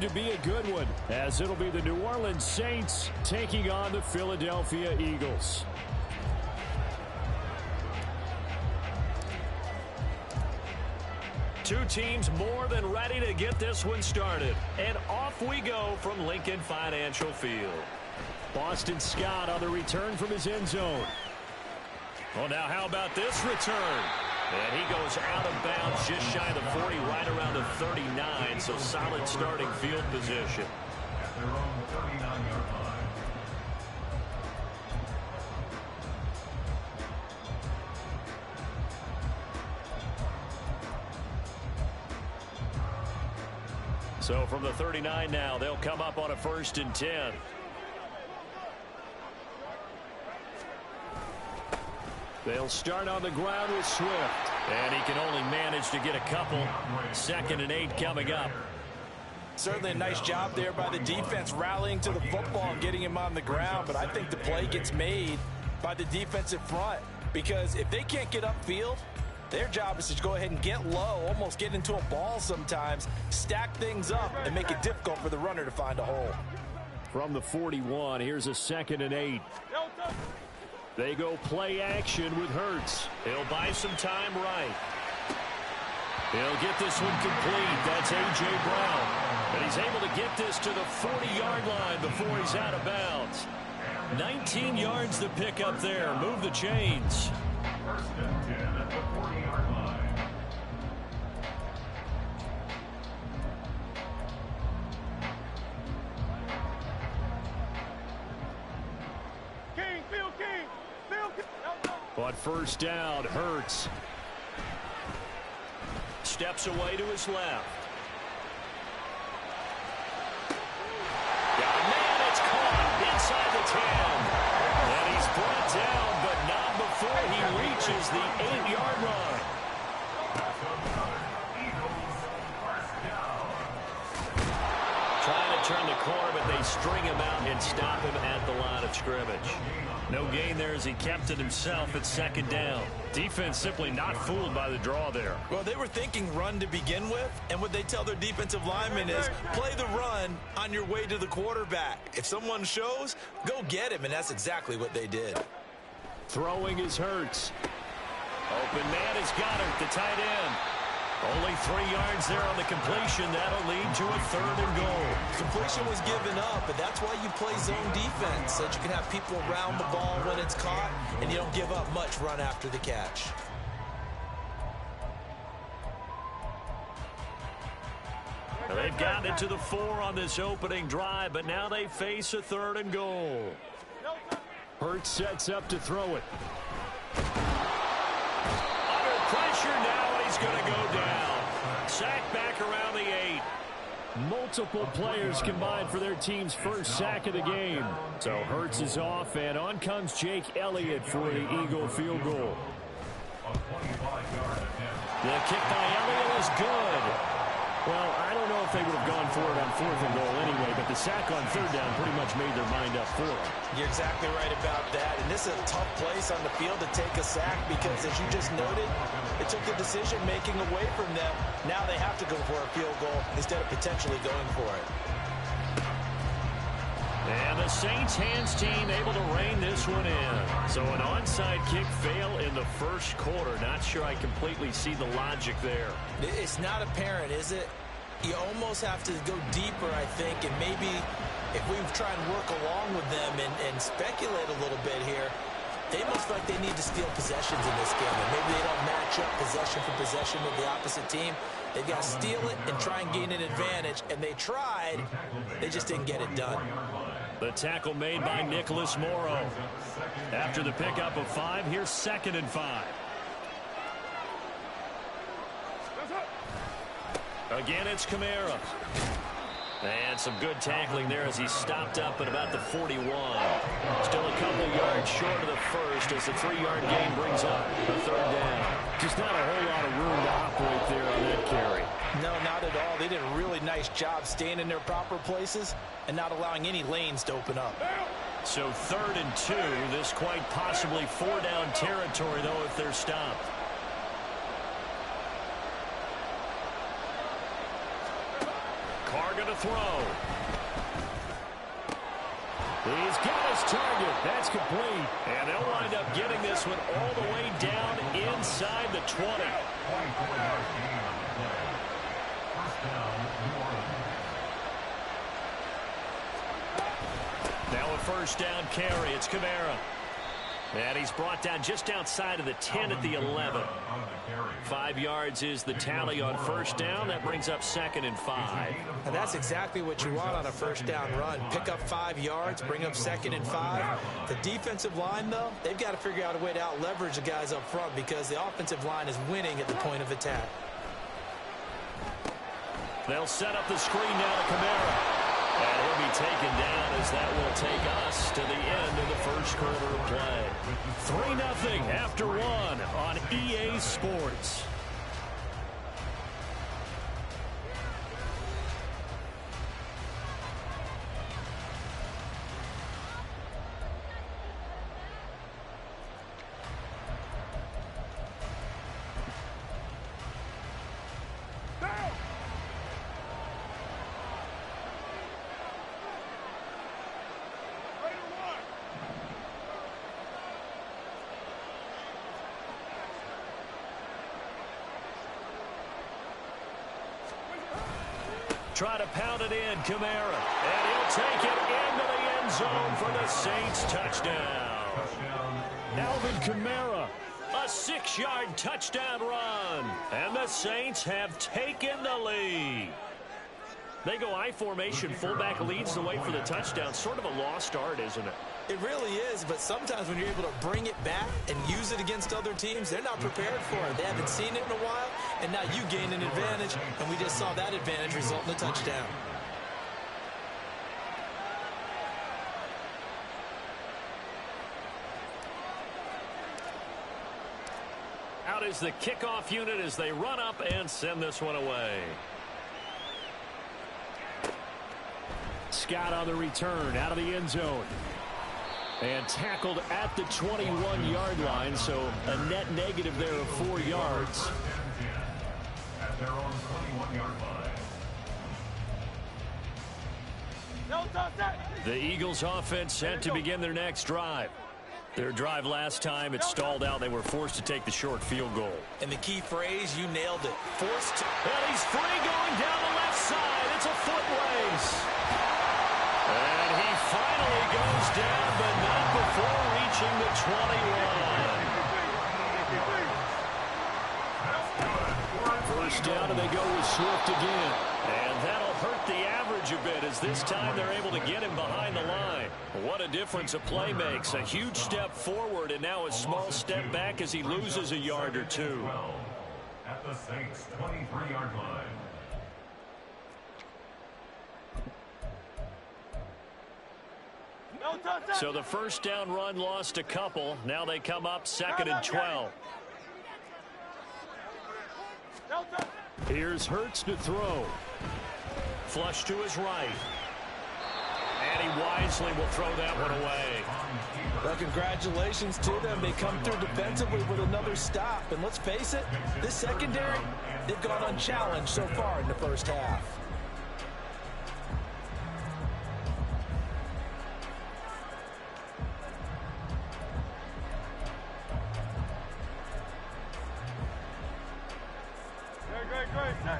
To be a good one, as it'll be the New Orleans Saints taking on the Philadelphia Eagles. Two teams more than ready to get this one started. And off we go from Lincoln Financial Field. Boston Scott on the return from his end zone. Well, now how about this return? And he goes out of bounds just shy of the 40, right around the 39, so solid starting field position. At their own 39-yard line. So from the 39 now, they'll come up on a 1st and 10. They'll start on the ground with Swift. And he can only manage to get a couple. 2nd and 8 coming up. Certainly a nice job there by the defense rallying to the football and getting him on the ground. But I think the play gets made by the defensive front. Because if they can't get upfield, their job is to go ahead and get low, almost get into a ball sometimes, stack things up, and make it difficult for the runner to find a hole. From the 41, here's a 2nd and 8. They go play action with Hurts. He'll buy some time right. He'll get this one complete. That's A.J. Brown. But he's able to get this to the 40-yard line before he's out of bounds. 19 yards to pick up there. Move the chains. 1st and 10 at the 40-yard line. On 1st down, Hurts steps away to his left. Man, it's caught inside the 10. And he's brought down, but not before he reaches the 8-yard line. Trying to turn the corner, but they string him out and stop him at the line of scrimmage. No gain there as he kept it himself at 2nd down. Defense simply not fooled by the draw there. Well, they were thinking run to begin with, and what they tell their defensive linemen is play the run on your way to the quarterback. If someone shows, go get him, and that's exactly what they did. Throwing is Hurts. Open man has got it, the tight end. Only 3 yards there on the completion. That'll lead to a 3rd and goal. Completion was given up, but that's why you play zone defense, so that you can have people around the ball when it's caught, and you don't give up much run after the catch. Well, they've gotten it to the 4 on this opening drive, but now they face a 3rd and goal. Hurts sets up to throw it. Under pressure now, and he's going to go down. Sack back around the 8. Multiple players combined for their team's first sack of the game. So Hurts is off, and on comes Jake Elliott for the Eagle field goal. The kick by Elliott is good. Well, I don't know if they would have gone for it on 4th and goal anyway, but the sack on 3rd down pretty much made their mind up for it. You're exactly right about that, and this is a tough place on the field to take a sack because, as you just noted, it took the decision-making away from them. Now they have to go for a field goal instead of potentially going for it. And the Saints hands team able to rein this one in. So an onside kick fail in the 1st quarter. Not sure I completely see the logic there. It's not apparent, is it? You almost have to go deeper, I think, and maybe if we try and work along with them and speculate a little bit here, they must feel like they need to steal possessions in this game, and maybe they don't match up possession for possession with the opposite team. They've got to steal it and try and gain an advantage, and they tried. They just didn't get it done. The tackle made by Nicholas Morrow. After the pickup of 5, here's 2nd and 5. Again, it's Kamara. And some good tackling there as he stopped up at about the 41. Still a couple yards short of the 1st as the 3-yard gain brings up the 3rd down. Just not a whole lot of room to operate there on that carry. No, not at all. They did a really nice job staying in their proper places and not allowing any lanes to open up. So 3rd and 2. This quite possibly 4-down territory, though, if they're stopped. Carr going to throw. He's got his target. That's complete. And they'll wind up getting this one all the way down inside the 20. 24-yard gain on the play. First down, New Orleans. Now a first down carry. It's Kamara. And he's brought down just outside of the 10 at the 11. 5 yards is the tally on first down. That brings up 2nd and 5. And that's exactly what you want on a first down run. Pick up 5 yards, bring up 2nd and 5. The defensive line, though, they've got to figure out a way to out-leverage the guys up front because the offensive line is winning at the point of attack. They'll set up the screen now to Kamara. And he'll be taken down as that will take us to the end of the first quarter of play. 3-0 after 1 on EA Sports. Try to pound it in, Kamara. And he'll take it into the end zone for the Saints touchdown. Alvin Kamara, a 6-yard touchdown run. And the Saints have taken the lead. They go I formation. Fullback leads the way for the touchdown. Sort of a lost art, isn't it? It really is, but sometimes when you're able to bring it back and use it against other teams, they're not prepared for it. They haven't seen it in a while, and now you gain an advantage, and we just saw that advantage result in a touchdown. Out is the kickoff unit as they run up and send this one away. Scott on the return out of the end zone. And tackled at the 21-yard line, so a net negative there of 4 yards. At their own 21-yard line. The Eagles offense set to begin their next drive. Their drive last time, it stalled out. They were forced to take the short field goal. And the key phrase, you nailed it. Forced to. And he's free going down the left side. It's a foot race. And he finally goes down, but not before reaching the 21. First down, and they go with Swift again. And that'll hurt the average a bit as this time they're able to get him behind the line. What a difference a play makes. A huge step forward and now a small step back as he loses a yard or two. At the Saints' 23-yard line. So the first down run lost a couple. Now they come up 2nd and 12. Here's Hurts to throw. Flush to his right. And he wisely will throw that one away. Well, congratulations to them. They come through defensively with another stop. And let's face it, this secondary, they've gone unchallenged so far in the first half.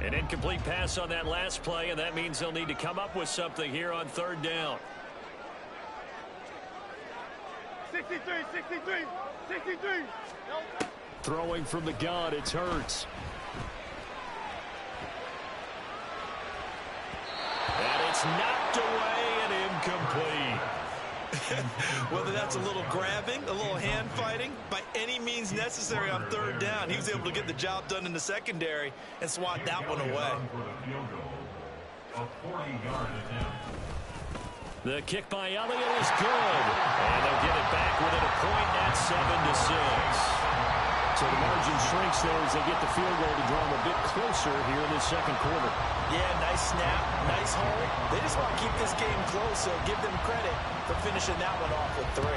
An incomplete pass on that last play, and that means they'll need to come up with something here on 3rd down. 63. Throwing from the gun, it's Hurts. And it's knocked away and incomplete. Whether that's a little grabbing, a little hand fighting, by any means necessary on 3rd down, he was able to get the job done in the secondary and swat that one away. A 40-yard attempt. The kick by Elliott is good. And they'll get it back within a point at 7-6. So the margin shrinks there as they get the field goal to draw them a bit closer here in the second quarter. Yeah, nice snap, nice hold. They just want to keep this game close, so give them credit for finishing that one off with 3.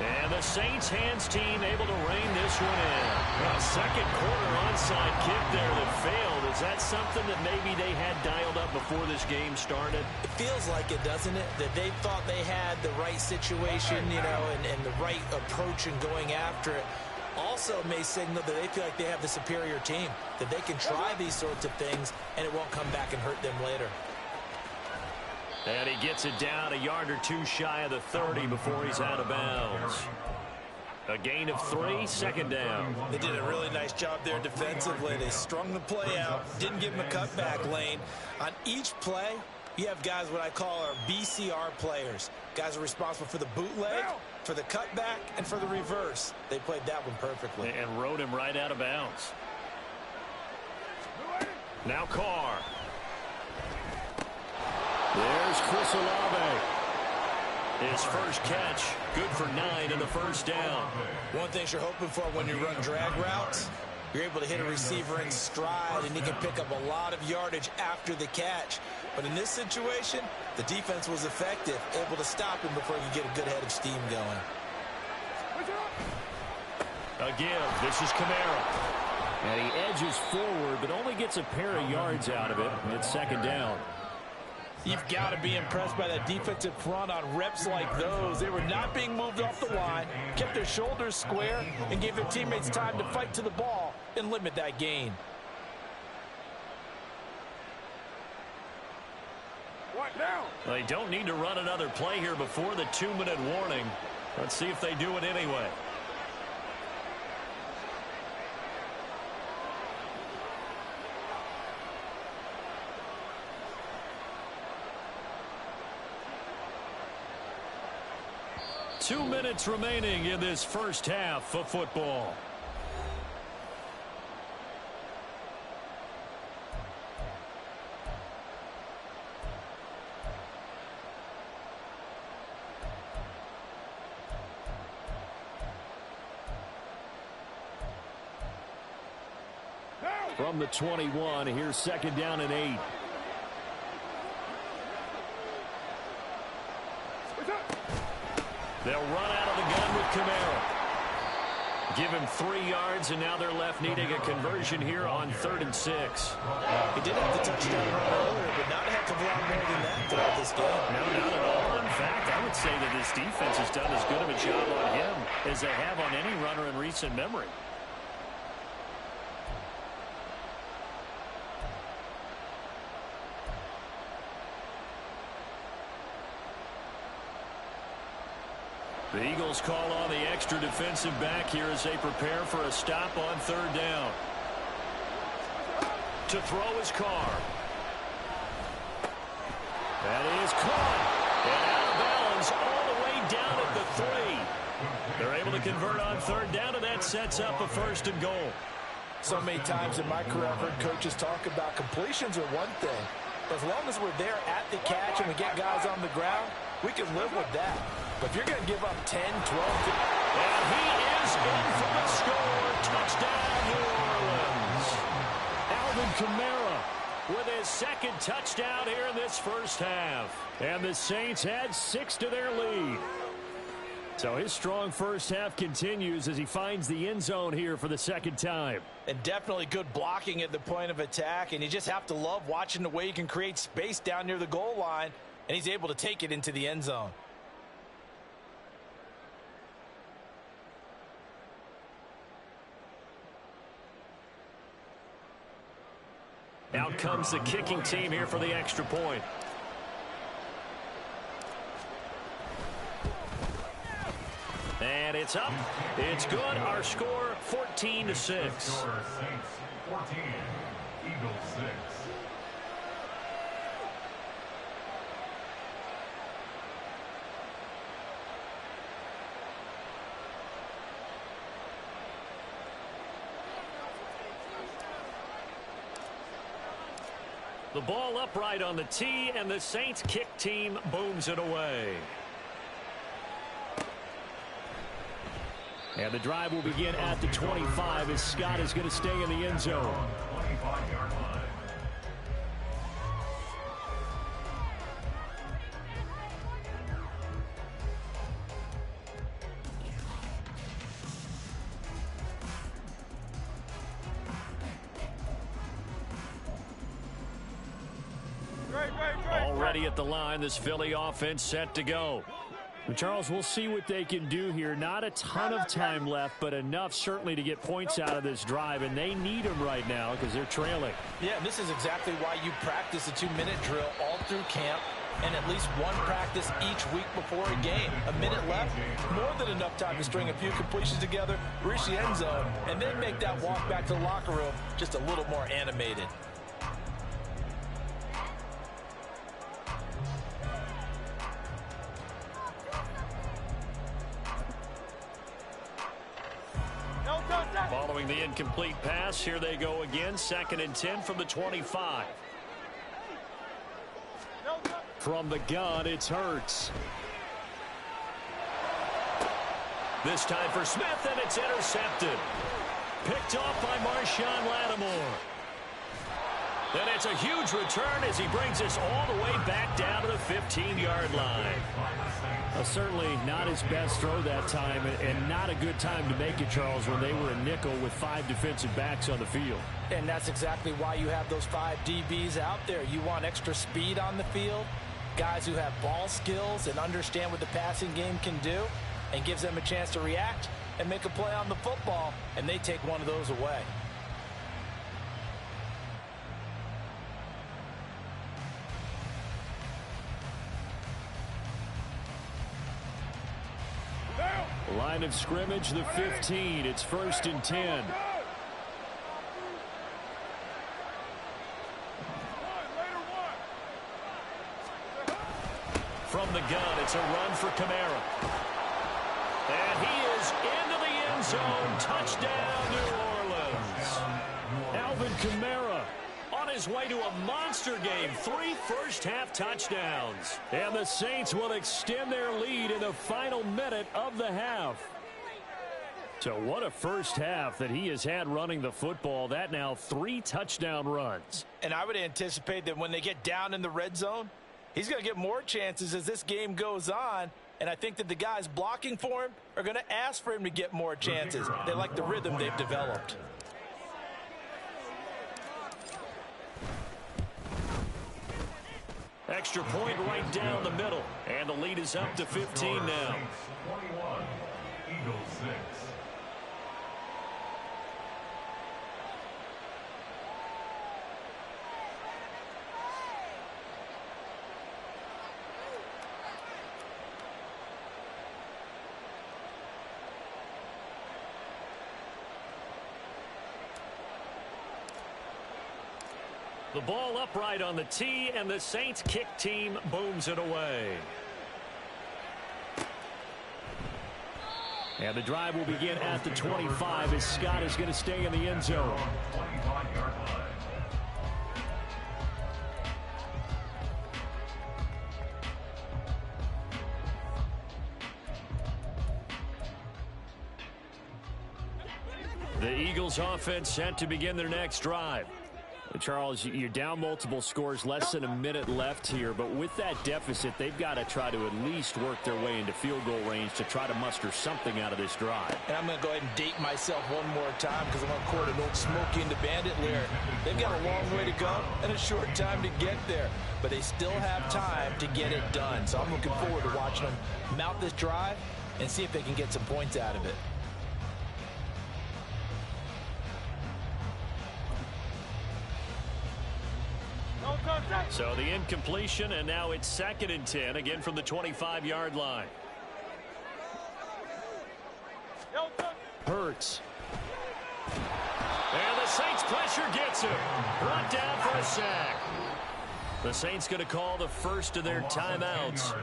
And the Saints hands team able to rein this one in. A second quarter onside kick there that failed. Is that something that maybe they had dialed up before this game started? It feels like it, doesn't it? That they thought they had the right situation, you know, and the right approach in going after it. Also may signal that they feel like they have the superior team, that they can try these sorts of things and it won't come back and hurt them later. And he gets it down a yard or two shy of the 30 before he's out of bounds. A gain of 3, second down. They did a really nice job there defensively. They strung the play out, didn't give him a cutback lane. On each play, you have guys what I call our BCR players. Guys are responsible for the bootleg, for the cutback, and for the reverse. They played that one perfectly. And rode him right out of bounds. Now Carr. There's Chris Olave. His first catch, good for 9 in the first down. One thing you're hoping for when you run drag routes, you're able to hit a receiver in stride, and he can pick up a lot of yardage after the catch. But in this situation, the defense was effective, able to stop him before you get a good head of steam going. A give. This is Kamara. And he edges forward, but only gets a pair of yards out of it. It's second down. You've got to be impressed by that defensive front on reps like those. They were not being moved off the line, kept their shoulders square, and gave their teammates time to fight to the ball and limit that gain. They don't need to run another play here before the 2-minute warning. Let's see if they do it anyway. Two minutes remaining in this first half of football. From the 21, here's second down and 8. They'll run out of the gun with Kamara. Give him 3 yards, and now they're left needing a conversion here on 3rd and 6. He did have the touchdown run earlier, but not a heck of a lot more than that throughout this game. No, not at all. In fact, I would say that this defense has done as good of a job on him as they have on any runner in recent memory. The Eagles call on the extra defensive back here as they prepare for a stop on 3rd down. To throw his Carr. That is caught. And out of bounds all the way down at the 3. They're able to convert on 3rd down, and that sets up a 1st and goal. So many times in my career, I've heard coaches talk about completions are one thing. As long as we're there at the catch and we get guys on the ground, we can live with that. But if you're going to give up 10, 12, and he is in for the score. Touchdown, New Orleans. Alvin Kamara with his 2nd touchdown here in this first half. And the Saints add 6 to their lead. So his strong first half continues as he finds the end zone here for the 2nd time. And definitely good blocking at the point of attack. And you just have to love watching the way he can create space down near the goal line. And he's able to take it into the end zone. Out comes the kicking team here for the extra point. And it's up. It's good. Our score 14-6. Saints 14, Eagles 6. The ball upright on the tee, and the Saints kick team booms it away. And the drive will begin at the 25 as Scott is going to stay in the end zone. 25-yard line. ready at the line. This Philly offense set to go. And Charles, we'll see what they can do here. Not a ton of time left, but enough certainly to get points out of this drive, and they need them right now because they're trailing. Yeah, and this is exactly why you practice a 2-minute drill all through camp and at least one practice each week before a game. A minute left, more than enough time to string a few completions together, reach the end zone, and then make that walk back to the locker room just a little more animated. Following the incomplete pass, here they go again. 2nd and 10 from the 25. From the gun, it's Hurts. This time for Smith, and it's intercepted. Picked off by Marshawn Lattimore. And it's a huge return as he brings us all the way back down to the 15-yard line. Certainly not his best throw that time, and not a good time to make it, Charles, when they were a nickel with 5 defensive backs on the field. And that's exactly why you have those 5 DBs out there. You want extra speed on the field, guys who have ball skills and understand what the passing game can do, and gives them a chance to react and make a play on the football, and they take one of those away. Line of scrimmage, the 15. It's 1st and 10. From the gun, it's a run for Kamara. And he is into the end zone. Touchdown, New Orleans. Alvin Kamara on his way to a monster game. 3 first-half touchdowns. And the Saints will extend their lead in the final minute of the half. So what a first half that he has had running the football. That now 3 touchdown runs. And I would anticipate that when they get down in the red zone, he's going to get more chances as this game goes on. And I think that the guys blocking for him are going to ask for him to get more chances. They like the rhythm they've developed. Extra point right down the middle. And the lead is up to 15 now. 21, Eagles 6. The ball upright on the tee, and the Saints kick team booms it away. And the drive will begin at the 25 as Scott is going to stay in the end zone. 25-yard line. The Eagles offense set to begin their next drive. Charles, you're down multiple scores, less than a minute left here, but with that deficit, they've got to try to at least work their way into field goal range to try to muster something out of this drive. And I'm going to go ahead and date myself one more time because I'm going to quote an old Smokey and the Bandit lyric. They've got a long way to go and a short time to get there, but they still have time to get it done. So I'm looking forward to watching them mount this drive and see if they can get some points out of it. So the incompletion, and now it's 2nd and 10, again from the 25-yard line. Hurts. And the Saints pressure gets him. Brought down for a sack. The Saints going to call the first of their timeouts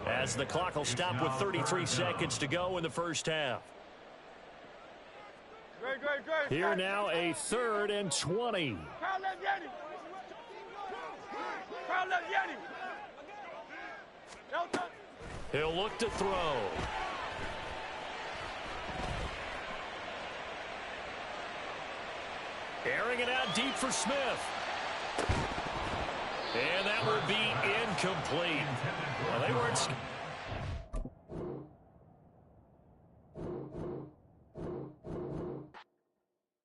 as the clock will stop with 33 seconds to go in the first half. Here now a 3rd and 20. He'll look to throw. Airing it out deep for Smith. And that would be incomplete. Well, they weren't